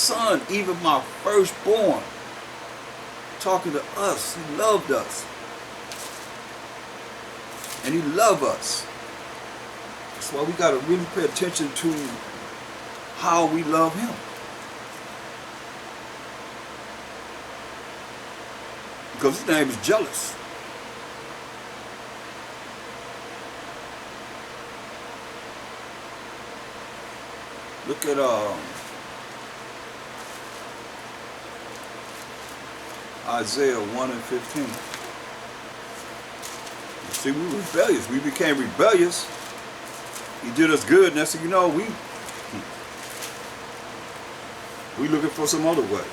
son, even my firstborn. Talking to us. He loved us. And he loved us. That's why we got to really pay attention to how we love him. Because his name is jealous. Look at Isaiah 1 and 15. You see, we were rebellious. We became rebellious. He did us good, and that's, you know, we looking for some other way.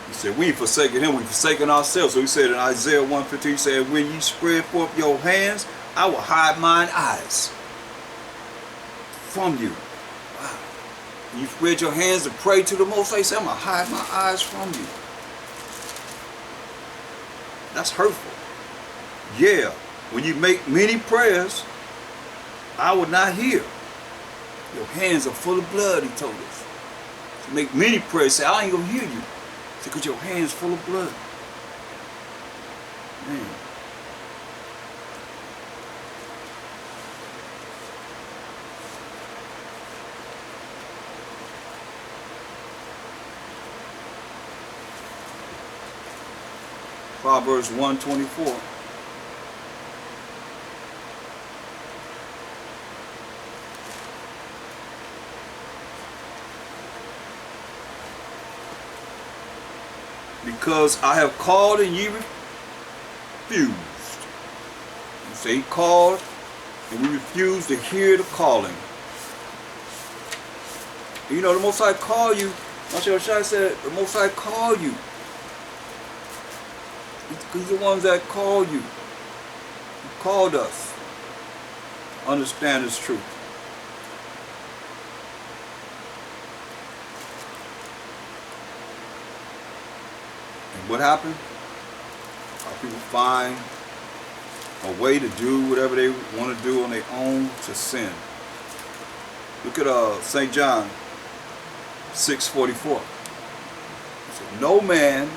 He said, we ain't forsaken him, we forsaken ourselves. So he said in Isaiah 1:15, he said, when you spread forth your hands, I will hide mine eyes from you. Wow. When you spread your hands to pray to the Most High, he said, I'm going to hide my eyes from you. That's hurtful. Yeah, when you make many prayers, I will not hear. Your hands are full of blood, he told us. To make many prayers, say, I ain't going to hear you. Because your hands full of blood. Man. Proverbs 1:24. Because I have called and ye refused. You say he called and we refused to hear the calling. And you know, the Most High called you. h.o.d.c said, the Most High called you. He's the ones that called you. He called us. Understand this truth. What happened? Our people find a way to do whatever they want to do on their own to sin. Look at St. John 6:44. So, no man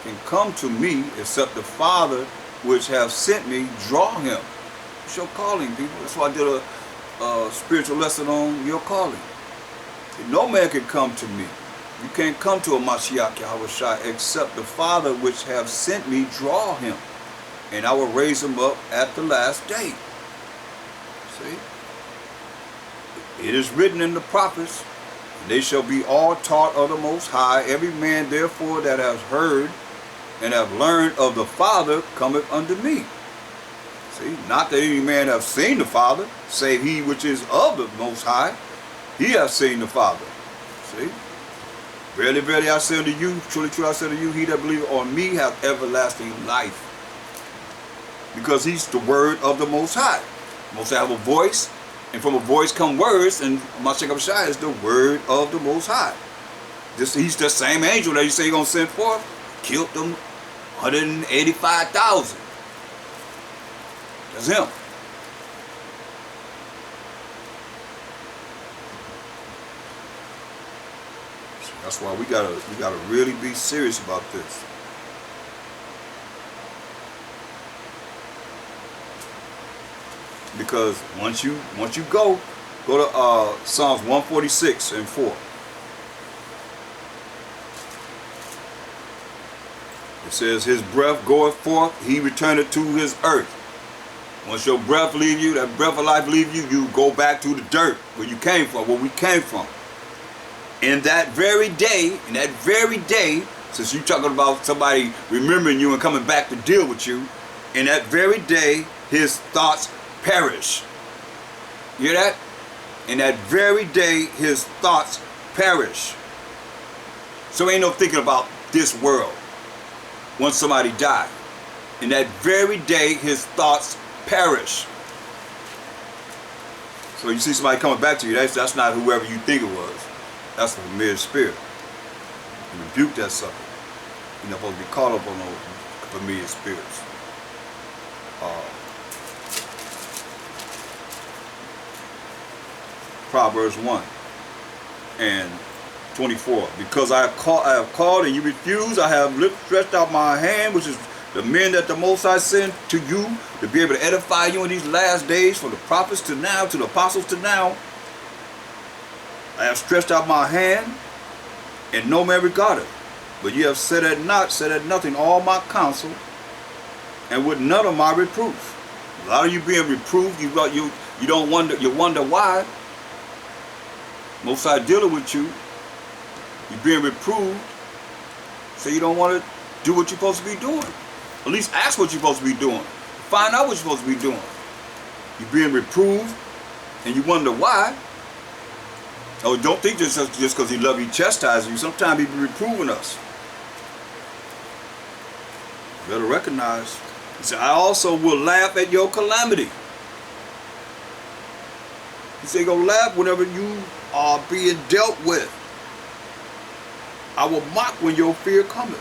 can come to me except the Father which have sent me draw him. It's your calling, people. That's why I did a spiritual lesson on your calling. No man can come to me. You can't come to a Mashiach Yahushua except the Father which have sent me draw him, and I will raise him up at the last day. See? It is written in the prophets, they shall be all taught of the Most High. Every man therefore that has heard and have learned of the Father cometh unto me. See? Not that any man have seen the Father, save he which is of the Most High. He hath seen the Father. See? Verily, verily, I say unto you, truly, truly, I say unto you, he that believeth on me hath everlasting life. Because he's the word of the Most High. The Most High have a voice, and from a voice come words, and Mashiach is the word of the Most High. He's the same angel that you say he's going to send forth, killed them 185,000. That's him. That's why we gotta really be serious about this. Because once you go to Psalms 146 and 4. It says, his breath goeth forth, he returneth to his earth. Once your breath leave you, that breath of life leave you, you go back to the dirt where you came from, where we came from. In that very day, since you're talking about somebody remembering you and coming back to deal with you, in that very day, his thoughts perish. You hear that? In that very day, his thoughts perish. So ain't no thinking about this world once somebody died. In that very day, his thoughts perish. So you see somebody coming back to you, that's not whoever you think it was. That's the familiar spirit. You rebuke that sucker. You're not supposed to be caught up on those familiar spirits. Proverbs 1 and 24. Because I have called and you refuse, I have stretched out my hand, which is the men that the Most High sent to you to be able to edify you in these last days, from the prophets to now, to the apostles to now. I have stretched out my hand, and no man regardeth. But you have said at nothing all my counsel, and with none of my reproof. A lot of you being reproved, you don't wonder, you wonder why. Most High dealing with you. You're being reproved, so you don't want to do what you're supposed to be doing. At least ask what you're supposed to be doing. Find out what you're supposed to be doing. You're being reproved, and you wonder why. Oh, don't think just because he loves you, chastising you. Sometimes he be reproving us. You better recognize. He said, I also will laugh at your calamity. He said, go laugh whenever you are being dealt with. I will mock when your fear cometh.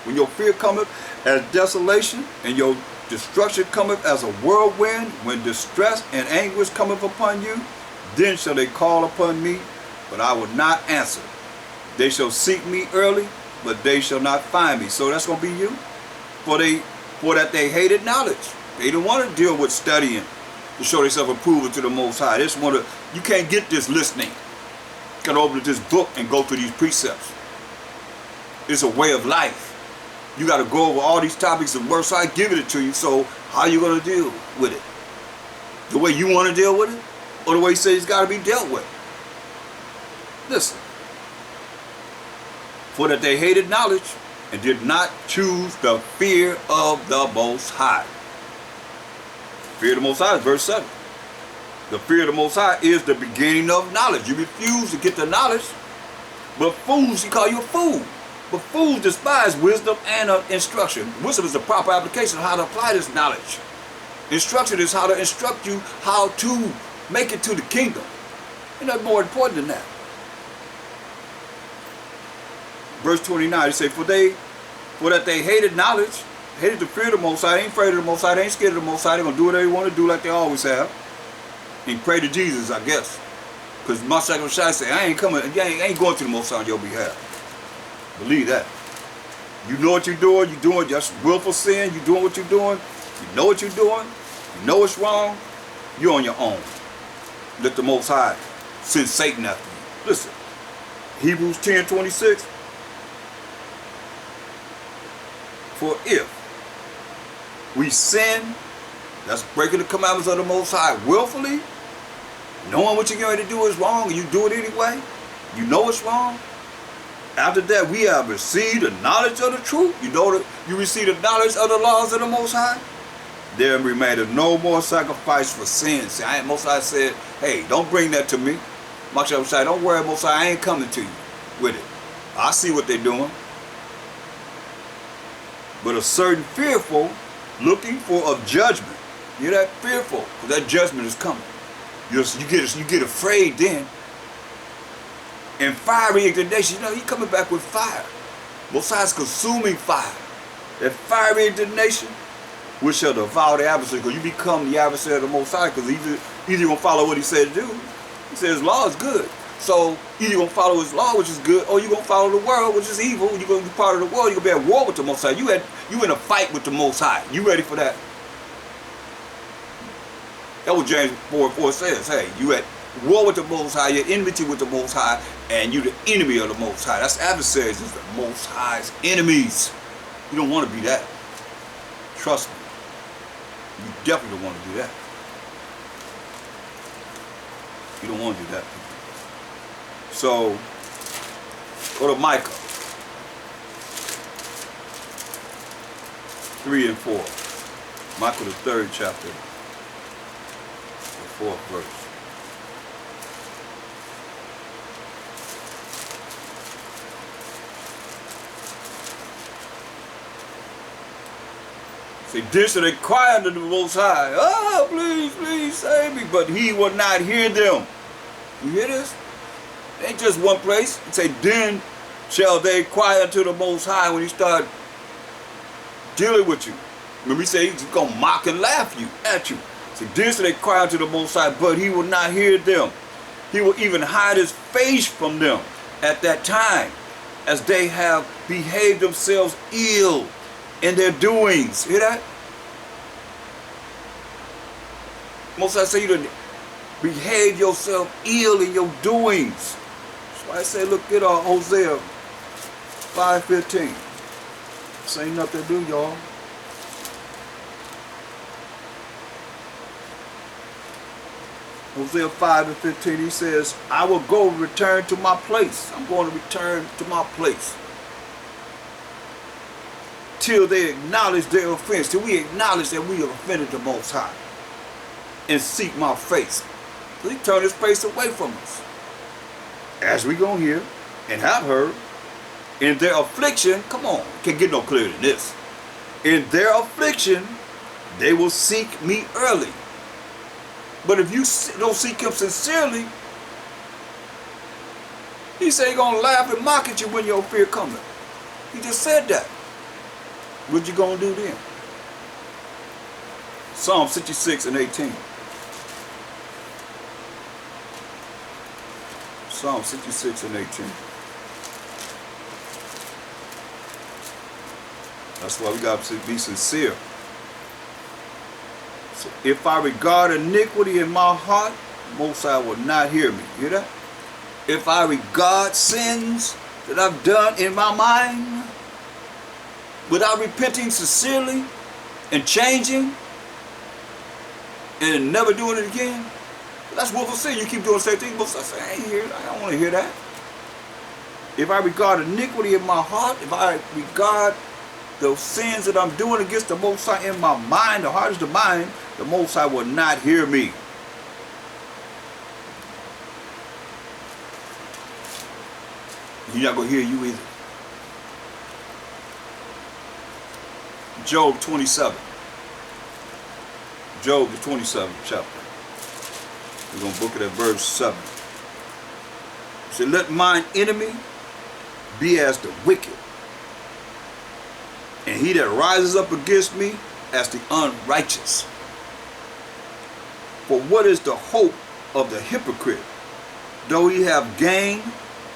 When your fear cometh as desolation, and your destruction cometh as a whirlwind, when distress and anguish cometh upon you, then shall they call upon me, but I will not answer. They shall seek me early, but they shall not find me. So that's going to be you. For that they hated knowledge. They didn't want to deal with studying to show themselves approval to the Most High. They just want to, you can't get this listening. You got to open this book and go through these precepts. It's a way of life. You got to go over all these topics and words. So I give it to you. So how are you going to deal with it? The way you want to deal with it? Or the way he says it's got to be dealt with? Listen. For that they hated knowledge and did not choose the fear of the Most High. Fear of the Most High is verse 7. The fear of the Most High is the beginning of knowledge. You refuse to get the knowledge, but fools, he call you a fool. But fools despise wisdom and instruction. Wisdom is the proper application of how to apply this knowledge. Instruction is how to instruct you how to make it to the kingdom. Ain't nothing more important than that. Verse 29, he said, for that they hated knowledge, hated the fear of the Most High, they ain't afraid of the Most High, they ain't scared of the Most High, they're going to do whatever they want to do like they always have. And pray to Jesus, I guess. Because my sacrifice say, I ain't coming, I ain't going to the Most High on your behalf. Believe that. You know what you're doing just willful sin, you're doing what you're doing, you know what you're doing, you know it's wrong, you're on your own. Let the Most High send Satan after you. Listen, Hebrews 10:26. For if we sin, that's breaking the commandments of the Most High willfully, knowing what you're going to do is wrong, and you do it anyway, you know it's wrong. After that, we have received the knowledge of the truth. You know that you receive the knowledge of the laws of the Most High. There remaineth no more sacrifice for sin. See, Most High said, hey, don't bring that to me. Most High said, don't worry, Most High, I ain't coming to you with it. I see what they're doing. But a certain fearful, looking for of judgment. You're that fearful, because that judgment is coming. You get afraid then. And fiery indignation, you know, he's coming back with fire. Most High is consuming fire. That fiery indignation, which shall devour the adversary, because you become the adversary of the Most High, because either you're going to follow what he said to do. He said his law is good. So either you're going to follow his law, which is good, or you're going to follow the world, which is evil. You're going to be part of the world. You're going to be at war with the Most High. You in a fight with the Most High. You ready for that? That's what James 4:4 says. Hey, you at war with the Most High, you're enmity with the Most High, and you're the enemy of the Most High. That's adversaries, is the Most High's enemies. You don't want to be that. Trust me. You definitely don't want to do that. You don't want to do that. So, go to Micah 3 and 4. Micah the 3rd chapter, the 4th verse. See, this they cry unto the Most High, oh, please, please save me. But he will not hear them. You hear this? It ain't just one place. It say, then shall they cry unto the Most High when he start dealing with you. Remember he say he's going to mock and laugh at you. See, this they cry unto the Most High, but he will not hear them. He will even hide his face from them at that time, as they have behaved themselves ill in their doings. Hear that? Most High say you to behave yourself ill in your doings. That's why I say, look at Hosea 5:15. This ain't nothing to do, y'all. Hosea 5:15, he says, I will go return to my place. I'm going to return to my place. Till they acknowledge their offense. Till we acknowledge that we have offended the Most High. And seek my face. So he turned his face away from us. As we gonna hear and have heard, in their affliction, come on, can't get no clearer than this. In their affliction, they will seek me early. But if you don't seek him sincerely, he said he's going to laugh and mock at you when your fear cometh. He just said that. What you going to do then? Psalm 66:18. Psalm 66:18. That's why we got to be sincere. So if I regard iniquity in my heart, Most High will not hear me. Hear that? If I regard sins that I've done in my mind, without repenting sincerely and changing and never doing it again, that's willful sin. You keep doing the same thing. Most High say, I ain't hear it. I don't want to hear that. If I regard iniquity in my heart, if I regard those sins that I'm doing against the Most High in my mind, the heart is the mind, the Most High will not hear me. He's not going to hear you either. Job 27. Job, the 27th chapter. We're going to book it at verse 7. It said, let mine enemy be as the wicked, and he that rises up against me as the unrighteous. For what is the hope of the hypocrite? Though he have gained,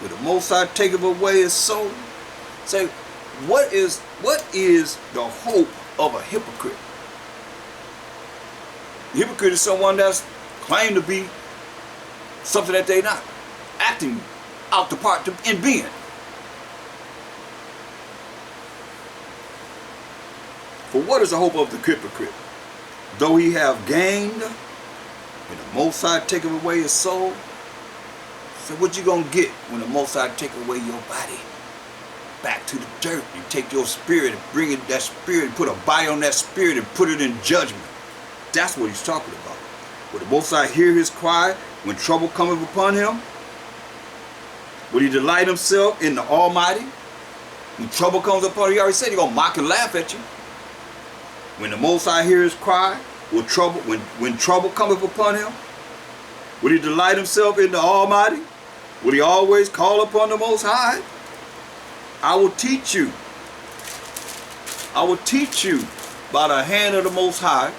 will the Most High taketh away his soul? Say, what is the hope of a hypocrite? The hypocrite is someone that's claimed to be something that they're not, acting out the part in being. For what is the hope of the hypocrite? Though he have gained, and the Most High taketh away his soul. So what you gonna get when the Most High take away your body back to the dirt? You take your spirit and bring it, that spirit, and put a bite on that spirit and put it in judgment. That's what he's talking about. Will the Most High hear his cry when trouble cometh upon him? Will he delight himself in the Almighty? When trouble comes upon him, he already said he's gonna mock and laugh at you. When the Most High hear his cry, when trouble cometh upon him, will he delight himself in the Almighty? Will he always call upon the Most High? I will teach you. I will teach you by the hand of the Most High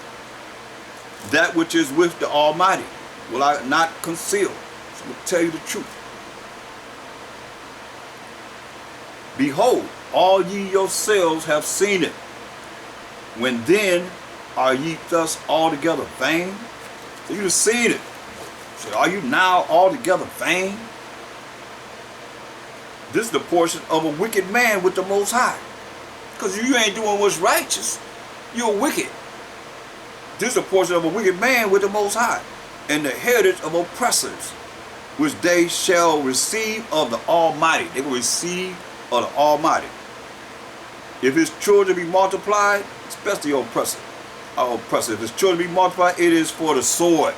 that which is with the Almighty. Will I not conceal? So I'm going to tell you the truth. Behold, all ye yourselves have seen it. When then are ye thus altogether vain? So you've seen it. So are you now altogether vain? This is the portion of a wicked man with the Most High. Because you ain't doing what's righteous. You're wicked. This is a portion of a wicked man with the Most High, and the heritage of oppressors, which they shall receive of the Almighty. They will receive of the Almighty. If his children be multiplied, especially oppressor, if his children be multiplied, it is for the sword.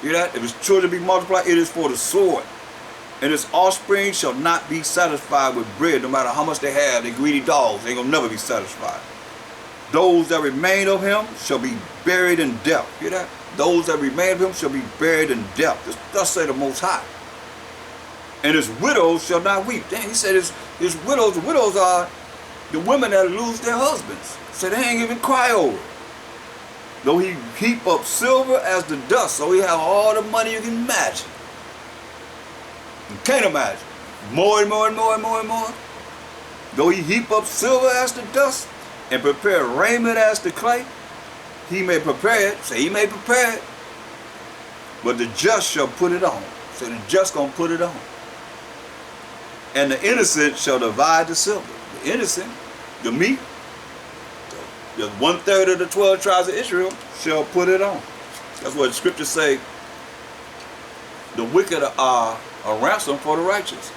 You hear that? If his children be multiplied, it is for the sword. And his offspring shall not be satisfied with bread, no matter how much they have. They greedy dogs. They ain't gonna never be satisfied. Those that remain of him shall be buried in death. Hear that? Those that remain of him shall be buried in death. Thus say the Most High. And his widows shall not weep. Dang, he said his widows, the widows are the women that lose their husbands. So they ain't even cry over it. Though he heap up silver as the dust, so he have all the money you can imagine. You can't imagine. More and more and more and more and more. Though he heap up silver as the dust, and prepare raiment as the clay, he may prepare it. Say he may prepare it, but the just shall put it on. So the just gonna put it on. And the innocent shall divide the silver. The innocent, the meek, the 1/3 of the 12 tribes of Israel shall put it on. That's what the scriptures say. The wicked are a ransom for the righteous.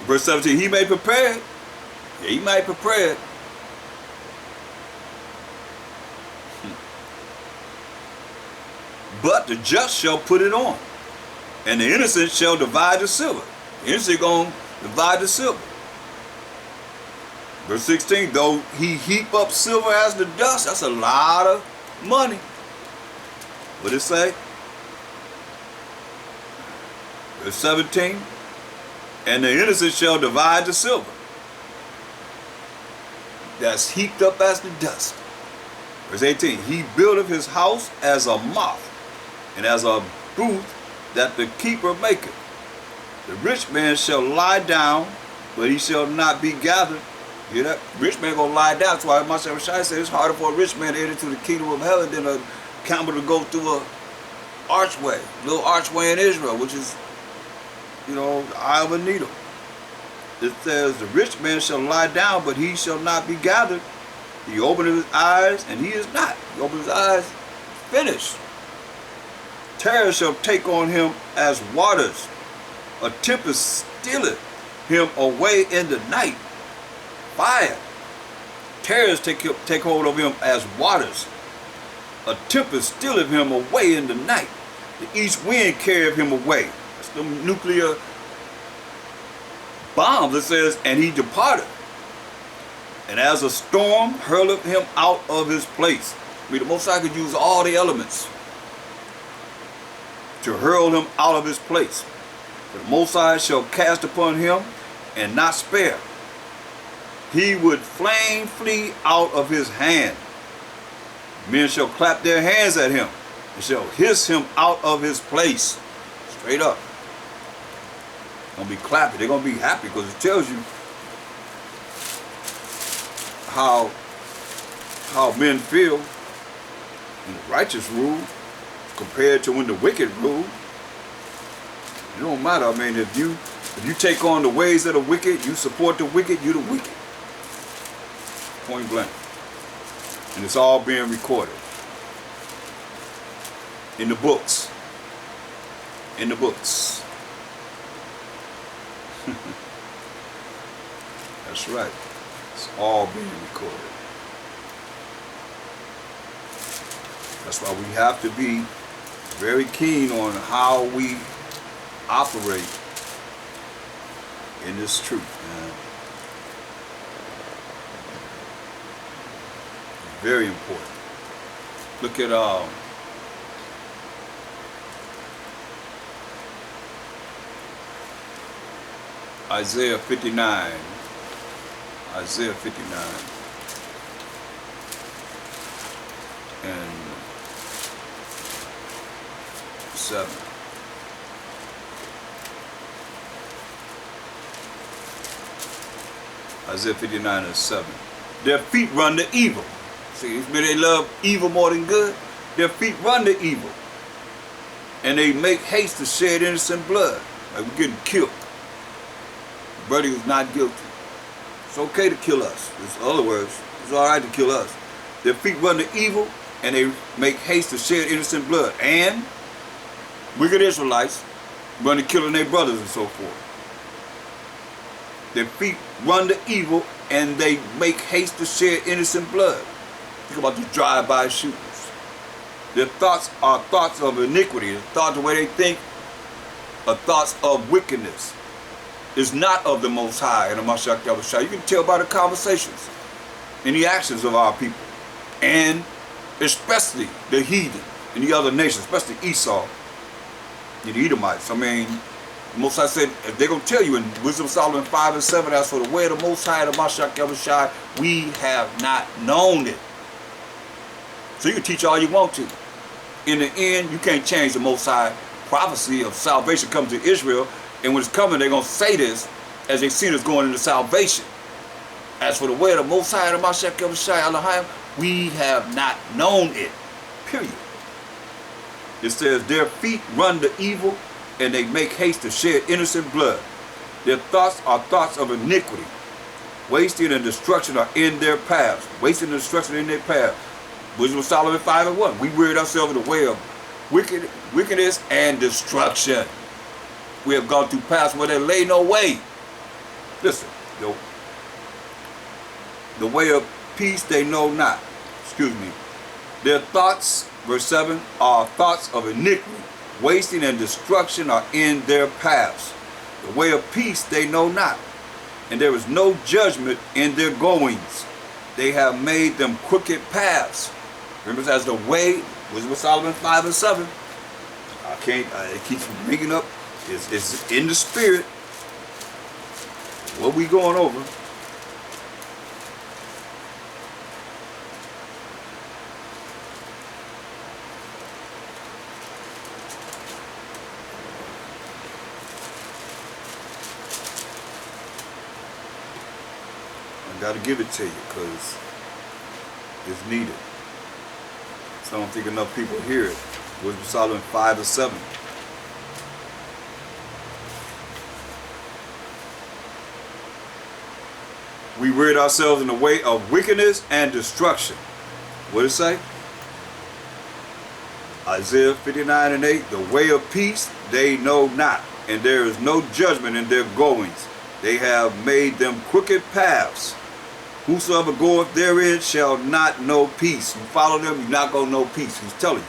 Verse 17, he may prepare it. Yeah, he might prepare it. But the just shall put it on. And the innocent shall divide the silver. The innocent going to divide the silver. Verse 16, though he heap up silver as the dust, that's a lot of money. What did it say? Verse 17, and the innocent shall divide the silver. That's heaped up as the dust. Verse 18, he buildeth his house as a moth, and as a booth that the keeper maketh. The rich man shall lie down, but he shall not be gathered. Hear that? Rich man gonna lie down. That's why h.o.i said it's harder for a rich man to enter into the kingdom of heaven than a camel to go through a archway, little archway in Israel, which is, the eye of a needle. It says, the rich man shall lie down, but he shall not be gathered. He opened his eyes, and he is not. He opened his eyes, finished. Terror shall take on him as waters. A tempest stealeth him away in the night. Fire. Terrors take hold of him as waters. A tempest stealeth him away in the night. The east wind carrieth him away. That's the nuclear bombs. It says, and he departed. And as a storm hurleth him out of his place. I mean, the Most High could use all the elements to hurl him out of his place. But the Most High shall cast upon him and not spare. He would flame flee out of his hand. Men shall clap their hands at him and shall hiss him out of his place. Straight up. Gonna be clapping. They're gonna be happy because it tells you how men feel when the righteous rule compared to when the wicked rule. It don't matter. I mean, if you take on the ways of the wicked, you support the wicked, you're the wicked. Point blank. And it's all being recorded in the books. In the books. That's right. It's all being recorded. That's why we have to be very keen on how we operate in this truth, man. Very important. Look at Isaiah 59. Isaiah 59 and 7. Isaiah 59 and 7. Their feet run to evil. See, they love evil more than good. Their feet run to evil. And they make haste to shed innocent blood. Like we're getting killed. The brother is not guilty. It's okay to kill us. In other words, it's all right to kill us. Their feet run to evil, and they make haste to shed innocent blood. And wicked Israelites run to killing their brothers and so forth. Their feet run to evil, and they make haste to shed innocent blood. Think about the drive-by shooters. Their thoughts are thoughts of iniquity. The thoughts, the way they think, are thoughts of wickedness. Is not of the Most High and of h.o.i. You can tell by the conversations and the actions of our people, and especially the heathen and the other nations, especially Esau and the Edomites. I mean, The Most High said, if they're going to tell you in Wisdom of Solomon 5 and 7, as for the way of the Most High, the Mashiach Yahushua, we have not known it. So you can teach all you want to. In the end, you can't change the Most High prophecy of salvation coming to Israel. And when it's coming, they're going to say this as they see this going into salvation. As for the way of the Most High, the Mashiach Yahushua, we have not known it. Period. It says, their feet run to evil, and they make haste to shed innocent blood. Their thoughts are thoughts of iniquity. Wasting and destruction are in their paths. Wasting and destruction in their paths. Wisdom of Solomon 5 and 1. We wearied ourselves in the way of wickedness and destruction. We have gone through paths where there lay no way. Listen, the way of peace they know not. Excuse me. Their thoughts, verse 7, are thoughts of iniquity. Wasting and destruction are in their paths. The way of peace they know not, and there is no judgment in their goings. They have made them crooked paths. Remember, as the way, Wisdom of Solomon 5 and 7. It keeps bringing up, it's in the spirit. What we going over? I got to give it to you because it's needed. So I don't think enough people hear it. Wisdom of Solomon 5 and 7. We rid ourselves in the way of wickedness and destruction. What did it say? Isaiah 59 and 8. The way of peace they know not, and there is no judgment in their goings. They have made them crooked paths. Whosoever goeth therein shall not know peace. You follow them, you're not going to know peace. He's telling you.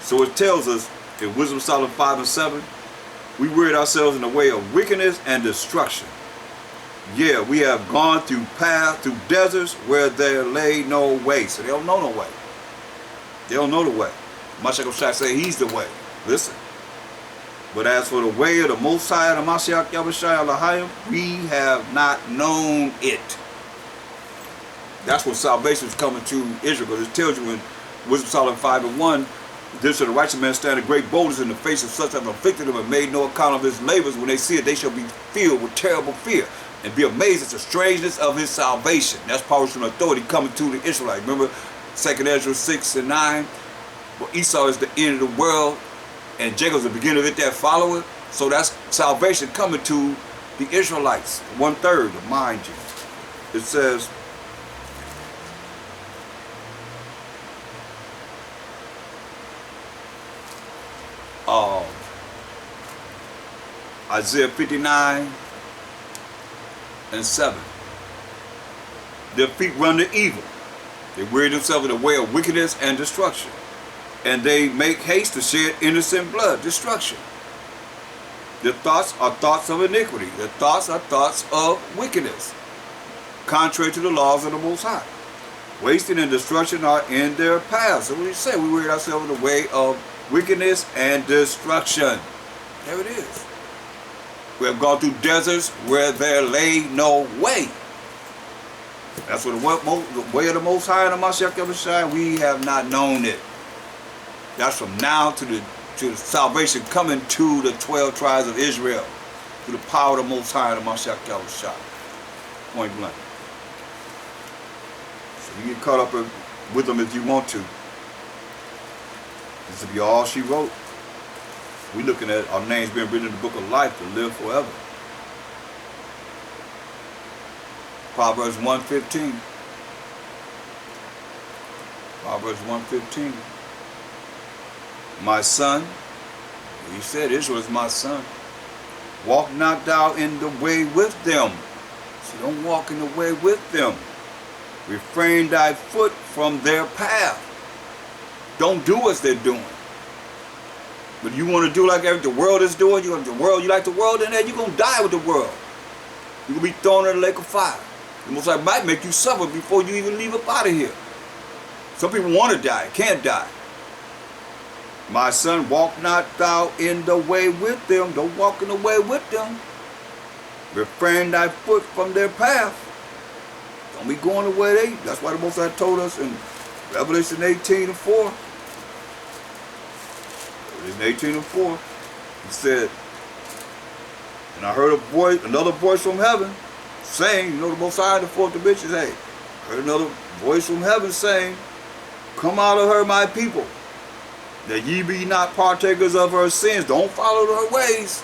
So it tells us in Wisdom of Solomon 5 and 7, we rid ourselves in the way of wickedness and destruction. Yeah, we have gone through paths, through deserts where there lay no way. So they don't know no way. They don't know the way. Mashiach Shai say he's the way. Listen. But as for the way of the Most High, the Mashiach Yahushua, we have not known it. That's what salvation is coming to Israel. Because it tells you in Wisdom of Solomon 5 and 1, this shall the righteous man stand a great boldness in the face of such as have afflicted him and made no account of his labors. When they see it, they shall be filled with terrible fear and be amazed at the strangeness of his salvation. That's power and authority coming to the Israelites. Remember 2 Ezra 6 and 9? Well, Esau is the end of the world and Jacob's the beginning of it that follow it. So that's salvation coming to the Israelites. 1/3, mind you. It says, Isaiah 59 and 7. Their feet run to evil. They weary themselves in the way of wickedness and destruction. And they make haste to shed innocent blood, destruction. Their thoughts are thoughts of iniquity. Their thoughts are thoughts of wickedness, contrary to the laws of the Most High. Wasting and destruction are in their paths. So what do you say? We weary ourselves in the way of wickedness and destruction. There it is. We have gone through deserts where there lay no way. That's what the way of the Most High and the Mashiach Yahushua, we have not known it. That's from now to the salvation coming to the 12 tribes of Israel through the power of the Most High and the Mashiach Yahushua. Point blank. So you get caught up with them if you want to. This will be all she wrote. We're looking at our names being written in the book of life to live forever. Proverbs 1:15. Proverbs 1:15. My son, he said Israel is my son. Walk not thou in the way with them. So don't walk in the way with them. Refrain thy foot from their path. Don't do as they're doing. But you want to do like the world is doing, you like the world, and then you're going to die with the world. You're going to be thrown in the lake of fire. The Most High might make you suffer before you even leave up out of here. Some people want to die, can't die. My son, walk not thou in the way with them. Don't walk in the way with them. Refrain thy foot from their path. Don't be going the way they. That's why the Most High told us in Revelation 18:4. Revelation 18:4. He said, and I heard a voice, another voice from heaven saying, you know, the Most High, the fourth dimension, hey, I heard another voice from heaven saying, come out of her, my people, that ye be not partakers of her sins. Don't follow her ways.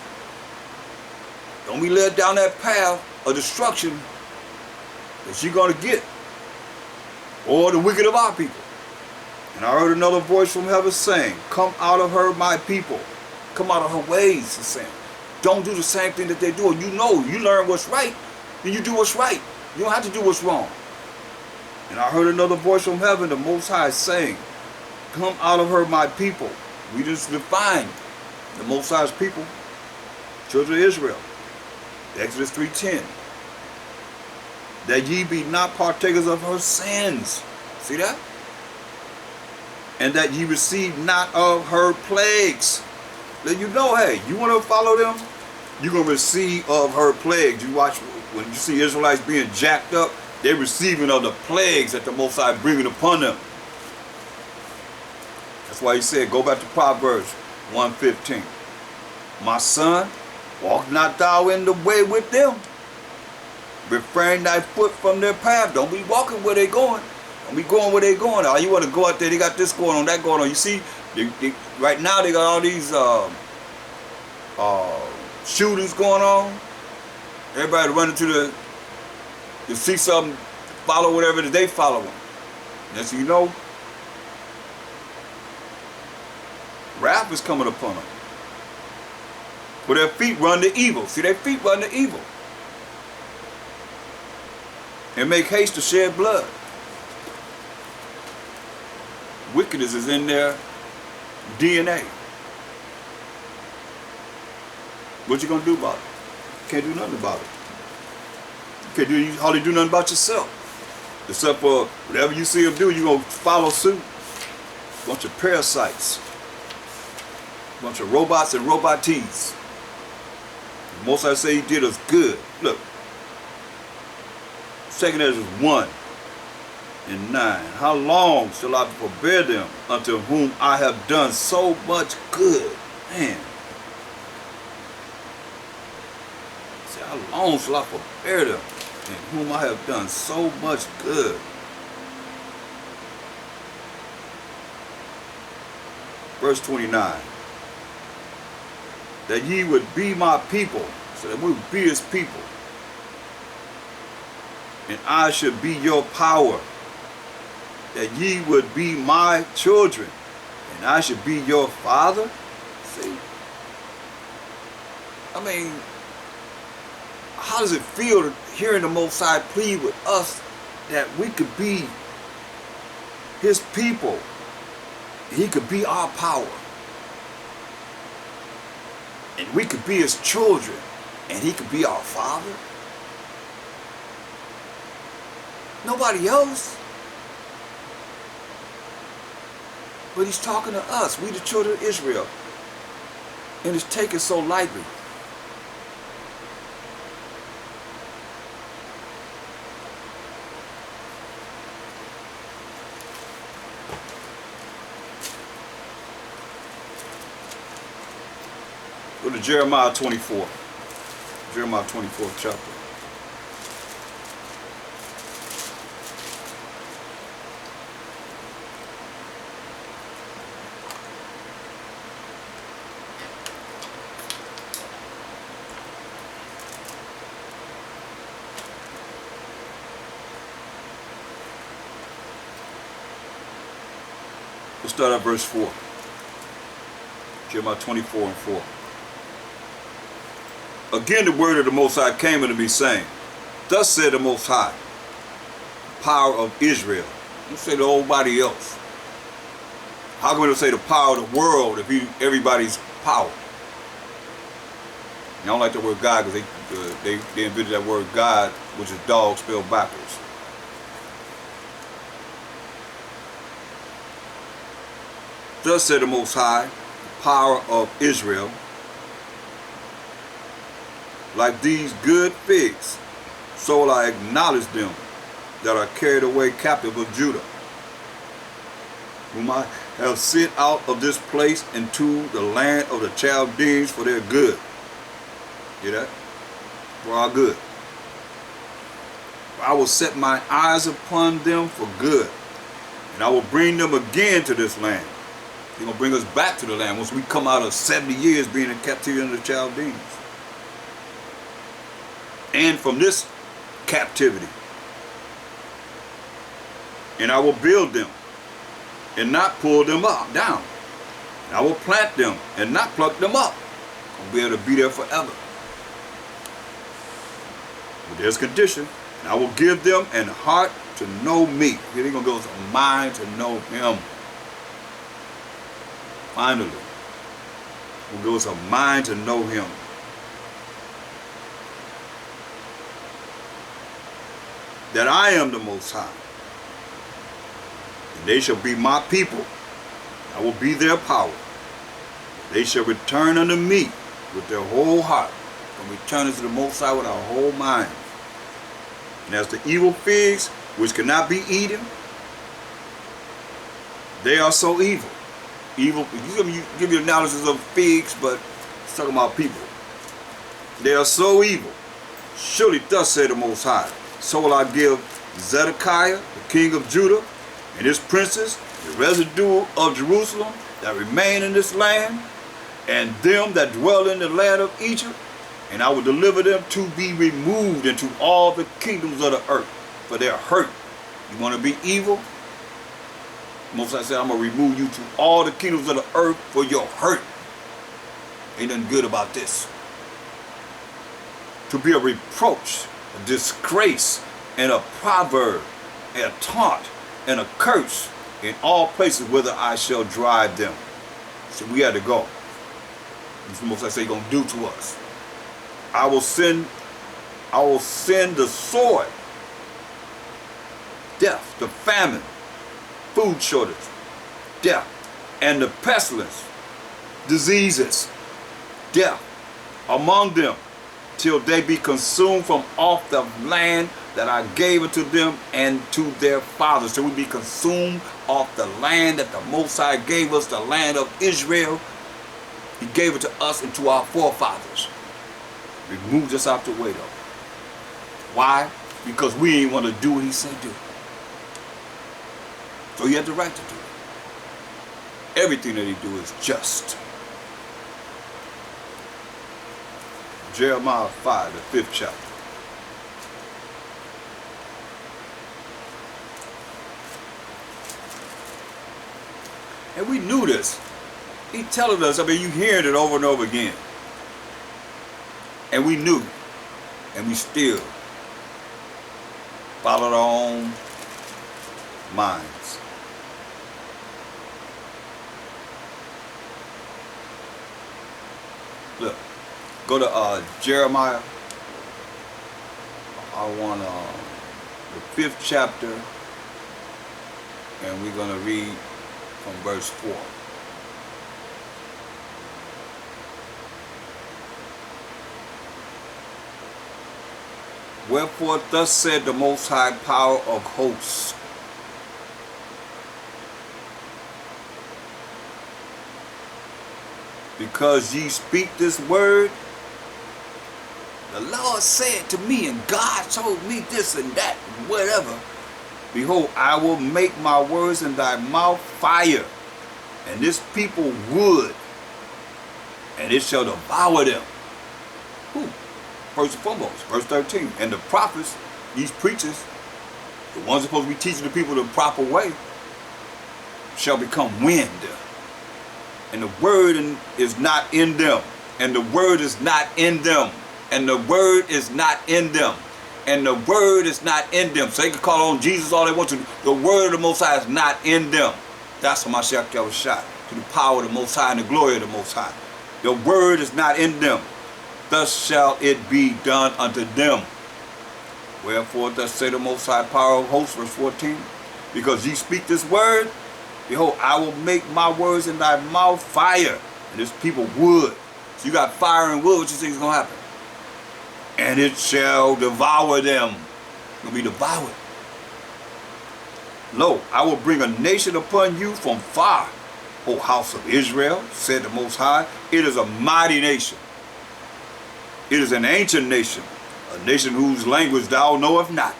Don't be led down that path of destruction that she's going to get, or the wicked of our people. And I heard another voice from heaven saying, come out of her, my people. Come out of her ways, he's saying. Don't do the same thing that they're doing. You know, you learn what's right, then you do what's right. You don't have to do what's wrong. And I heard another voice from heaven, the Most High, saying, come out of her, my people. We just defined the Most High's people, children of Israel. Exodus 3:10. That ye be not partakers of her sins. See that? And that ye receive not of her plagues. Let you know, hey, you want to follow them? You're going to receive of her plagues. You watch, when you see Israelites being jacked up, they're receiving of the plagues that the Most High bringing upon them. That's why he said, go back to Proverbs 1:15. My son, walk not thou in the way with them. Refrain thy foot from their path. Don't be walking where they going. Don't be going where they going. Oh, you want to go out there, they got this going on, that going on. You see, right now they got all these shootings going on. Everybody running to you see something, follow whatever that they following. And so you know, wrath is coming upon them. For their feet run to evil. See, their feet run to evil. And make haste to shed blood. Wickedness is in their DNA. What you gonna do about it? Can't do nothing about it. You hardly do nothing about yourself. Except for whatever you see them do, you're gonna follow suit. Bunch of parasites. Bunch of robots and robotees. Most I say he did us good. Look. 2 Ezra 1:9. How long shall I forbear them unto whom I have done so much good? Man. See, how long shall I forbear them in whom I have done so much good? Verse 29. That ye would be my people, so that we would be his people. And I should be your power, that ye would be my children, and I should be your father. See? I mean, how does it feel hearing the Most High plead with us that we could be his people, and he could be our power, and we could be his children, and he could be our father? Nobody else. But he's talking to us, we the children of Israel. And it's taken so lightly. Go to Jeremiah 24. Jeremiah 24th chapter. We'll start at verse 4. Jeremiah 24:4. Again the word of the Most High came unto me, saying, thus said the Most High, power of Israel. Don't say to nobody else. How can we say the power of the world if everybody's power? I don't like the word God because they invented that word God, which is dog spelled backwards. Thus said the Most High, power of Israel, like these good figs, so will I acknowledge them that are carried away captive of Judah, whom I have sent out of this place into the land of the Chaldeans for their good. Hear that? For our good. I will set my eyes upon them for good, and I will bring them again to this land. He's going to bring us back to the land once we come out of 70 years being in captivity under the Chaldeans. And from this captivity. And I will build them and not pull them up, down. And I will plant them and not pluck them up. I'll be able to be there forever. But there's a condition. And I will give them an heart to know me. Here they're going to give us a mind to know him. Finally, we'll give us a mind to know him. That I am the Most High. And they shall be my people. I will be their power. They shall return unto me with their whole heart. And return unto the Most High with our whole mind. And as the evil figs, which cannot be eaten, they are so evil. Evil, you give you analysis of figs, but it's talking about people. They are so evil. Surely thus said the Most High, so will I give Zedekiah, the king of Judah, and his princes, the residue of Jerusalem that remain in this land, and them that dwell in the land of Egypt, and I will deliver them to be removed into all the kingdoms of the earth for their hurt. You want to be evil? Most I said, I'm going to remove you to all the kingdoms of the earth for your hurt. Ain't nothing good about this. To be a reproach, a disgrace, and a proverb, and a taunt, and a curse in all places whither I shall drive them. So we had to go. This is most I say going to do to us. I will send the sword, death, the famine, food shortage, death, and the pestilence, diseases, death among them, till they be consumed from off the land that I gave unto them and to their fathers. So we be consumed off the land that the Most High gave us, the land of Israel. He gave it to us and to our forefathers. He moved us out the way though. Why? Because we ain't want to do what he said do. So he had the right to do it. Everything that he do is just. Jeremiah 5, the 5th chapter. And we knew this. He telling us, I mean, you hearing it over and over again. And we knew. And we still followed our own minds. Look, go to Jeremiah. I want the 5th chapter, and we're going to read from verse 4. Wherefore thus said the Most High Power of hosts, because ye speak this word, the Lord said to me, and God told me this and that, and whatever. Behold, I will make my words in thy mouth fire, and this people wood, and it shall devour them. Who? First and foremost, verse 13. And the prophets, these preachers, the ones supposed to be teaching the people the proper way, shall become wind. And the word is not in them. And the word is not in them. And the word is not in them. And the word is not in them. So they can call on Jesus all they want to. The word of the Most High is not in them. That's what my Mashiach was shot. To the power of the Most High and the glory of the Most High. The word is not in them. Thus shall it be done unto them. Wherefore thus say the Most High Power of hosts, verse 14. Because ye speak this word, behold, I will make my words in thy mouth fire, and this people wood. So you got fire and wood, what you think is going to happen? And it shall devour them. It's going to be devoured. Lo, I will bring a nation upon you from far, O house of Israel, said the Most High. It is a mighty nation. It is an ancient nation, a nation whose language thou knowest not,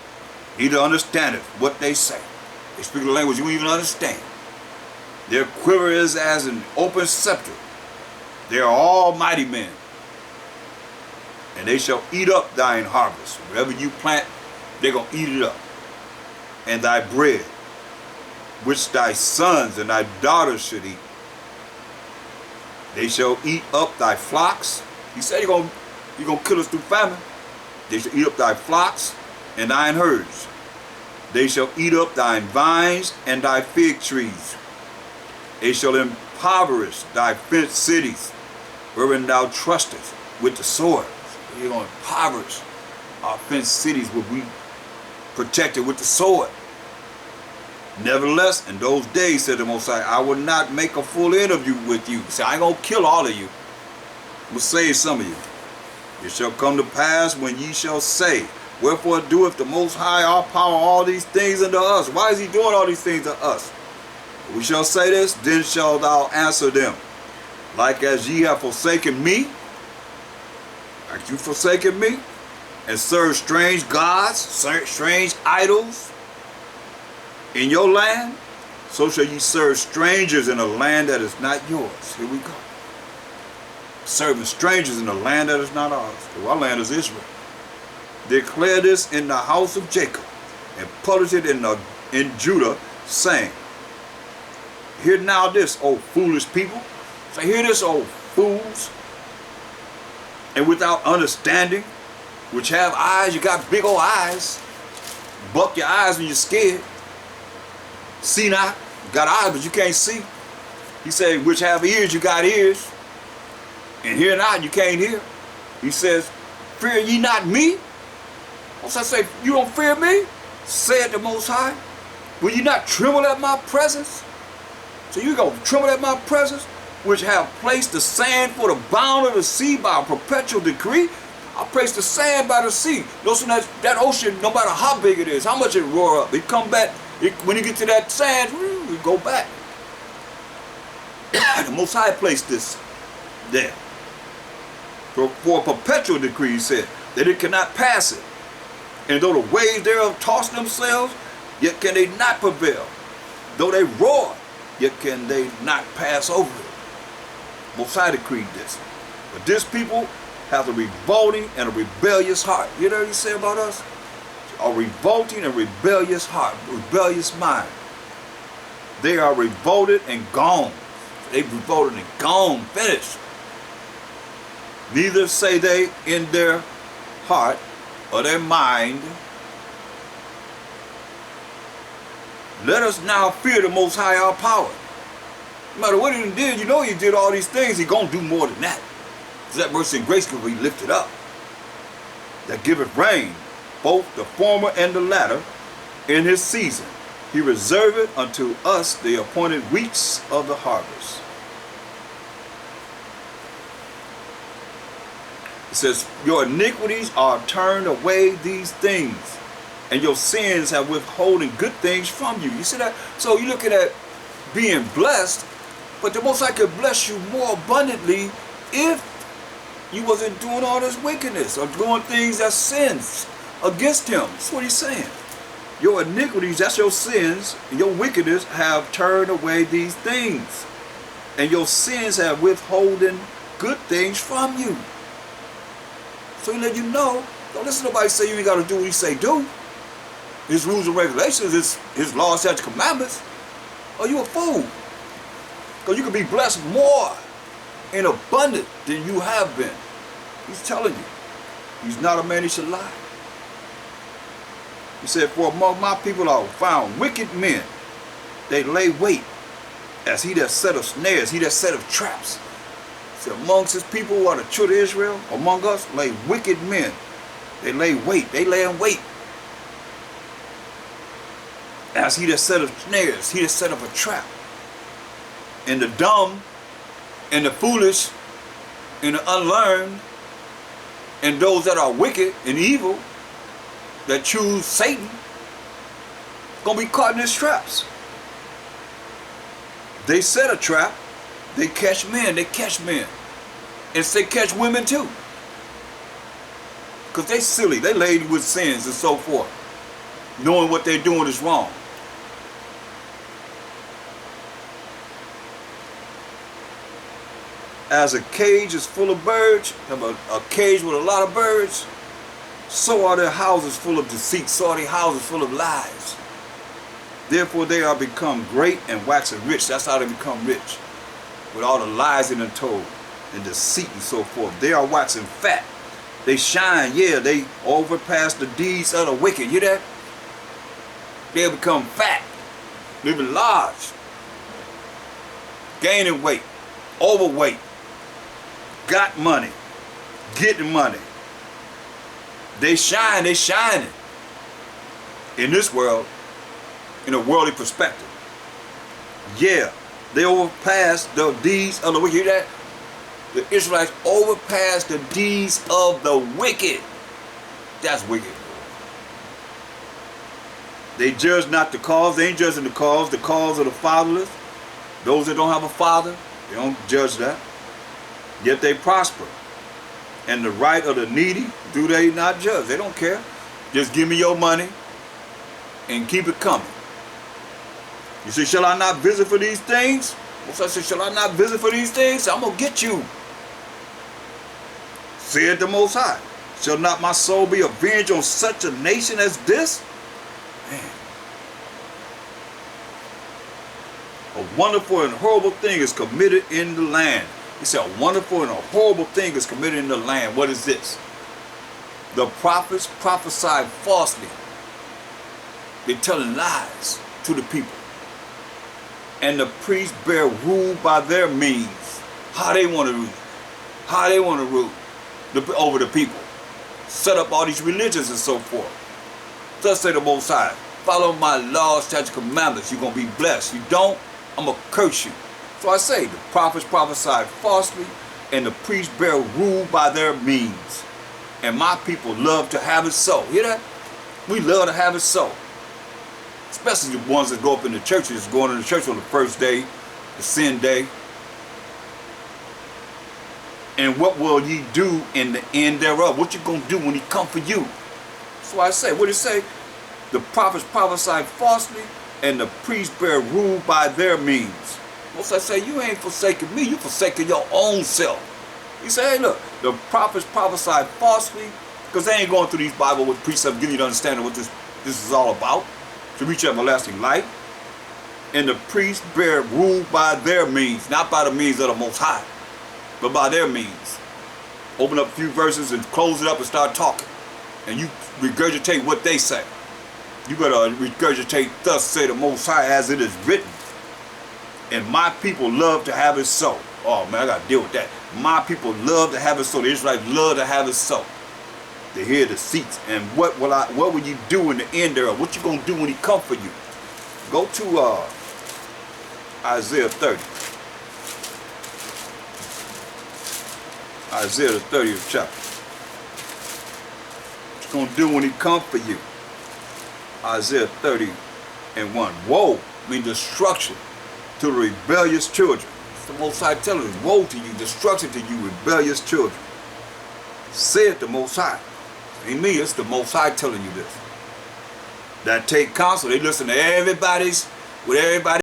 neither understandeth what they say. They speak a language you don't even understand. Their quiver is as an open scepter. They are all mighty men. And they shall eat up thine harvest. Wherever you plant, they're going to eat it up. And thy bread, which thy sons and thy daughters should eat. They shall eat up thy flocks. He said you're going to kill us through famine. They shall eat up thy flocks and thine herds. They shall eat up thine vines and thy fig trees. They shall impoverish thy fenced cities, wherein thou trustest, with the sword. You're going to impoverish our fenced cities will be protected with the sword. Nevertheless, in those days, said the Most High, I will not make a full interview with you. See, I ain't going to kill all of you. I will save some of you. It shall come to pass when ye shall say, wherefore doeth the Most High our power all these things unto us? Why is he doing all these things to us? We shall say this, then shalt thou answer them. Like as ye have forsaken me, like you forsaken me, and served strange gods, strange idols in your land, so shall ye serve strangers in a land that is not yours. Here we go. Serving strangers in a land that is not ours. Our land is Israel. Declare this in the house of Jacob, and publish it in Judah, saying, hear now this, O foolish people. Say, hear this, O fools, and without understanding, which have eyes, you got big old eyes. Buck your eyes when you're scared. See not, you got eyes, but you can't see. He said, which have ears, you got ears. And hear not, you can't hear. He says, fear ye not me? What's I say, you don't fear me? Said the Most High. Will you not tremble at my presence? So you gonna tremble at my presence, which have placed the sand for the bound of the sea by a perpetual decree? I place the sand by the sea. Listen, that ocean, no matter how big it is, how much it roar up, it come back. When you get to that sand, it go back. The Most High placed this there. For a perpetual decree, he said, that it cannot pass it. And though the waves thereof toss themselves, yet can they not prevail. Though they roar, yet can they not pass over it. Most High decreed this. But this people have a revolting and a rebellious heart. You know what he said about us? A revolting and rebellious heart, rebellious mind. They are revolted and gone. They revolted and gone, finished. Neither say they in their heart or their mind, let us now fear the Most High our power. No matter what he did, you know he did all these things, he gonna do more than that. That mercy and grace can be lifted up. That giveth rain, both the former and the latter, in his season. He reserveth unto us the appointed weeks of the harvest. It says, your iniquities are turned away these things, and your sins have withholding good things from you. You see that? So you're looking at being blessed, but the Most High could bless you more abundantly if you wasn't doing all this wickedness or doing things that sins against him. That's what he's saying. Your iniquities, that's your sins, and your wickedness have turned away these things, and your sins have withholden good things from you. So he let you know, don't listen to nobody say you ain't got to do what he say do. His rules and regulations, his laws, statutes, commandments. Are you a fool? Because you can be blessed more in abundance than you have been. He's telling you. He's not a man he should lie. He said, for among my people are found wicked men. They lay wait, as he that set of snares, he that set of traps. So amongst his people who are the children of Israel, among us lay wicked men. They lay wait. They lay in wait. As he that set of snares, he that set up a trap. And the dumb And the foolish and the unlearned and those that are wicked and evil that choose Satan gonna be caught in his traps. They set a trap, they catch men, and they catch women too. Because they silly, they laden with sins and so forth, knowing what they're doing is wrong. As a cage is full of birds, a cage with a lot of birds, so are their houses full of deceit, so are their houses full of lies. Therefore they are become great and waxing rich. That's how they become rich. With all the lies in them told and deceit and so forth. They are waxing fat. They shine, yeah, they overpass the deeds of the wicked. You hear that? They'll become fat, living large, gaining weight, overweight, got money, getting money. They shine, they shining in this world, in a worldly perspective. Yeah, they overpass the deeds of the wicked. You hear that? The Israelites overpass the deeds of the wicked. That's wicked. They judge not the cause. They ain't judging the cause of the fatherless. Those that don't have a father, they don't judge that. Yet they prosper. And the right of the needy, do they not judge? They don't care. Just give me your money and keep it coming. You say, shall I not visit for these things? Most I say, shall I not visit for these things? I'm going to get you. Said the Most High. Shall not my soul be avenged on such a nation as this? Man. A wonderful and horrible thing is committed in the land. He said, a wonderful and a horrible thing is committed in the land. What is this? The prophets prophesied falsely. They're telling lies to the people. And the priests bear rule by their means. How they want to rule. How they want to rule over the people. Set up all these religions and so forth. Thus say the Most High, follow my laws, statutes, commandments. You're going to be blessed. You don't, I'm going to curse you. So I say, the prophets prophesied falsely, and the priests bear rule by their means. And my people love to have it so. Hear that? We love to have it so. Especially the ones that go up in the churches, going to the church on the first day, the sin day. And what will ye do in the end thereof? What you going to do when he come for you? So I say, what did it say? The prophets prophesied falsely, and the priests bear rule by their means. Most I say, you ain't forsaking me, you forsaking your own self. He say, hey look, the prophets prophesied falsely, because they ain't going through these Bible with precepts giving you the understanding what this is all about, to reach everlasting light. And the priests bear rule by their means, not by the means of the Most High, but by their means. Open up a few verses and close it up and start talking. And you regurgitate what they say. You better regurgitate, thus say the Most High, as it is written. And my people love to have it so. Oh man, I got to deal with that. My people love to have it so. The Israelites love to have it so. They hear the seats. And what will you do in the end thereof? What you going to do when he come for you? Go to Isaiah 30. Isaiah the 30th chapter. What you going to do when he come for you? Isaiah 30 and 1. Woe, mean destruction to the rebellious children. It's the Most High telling us, woe to you, destruction to you, rebellious children. Said the Most High. Ain't me, it's the Most High telling you this. That take counsel, they listen to everybody's, with everybody.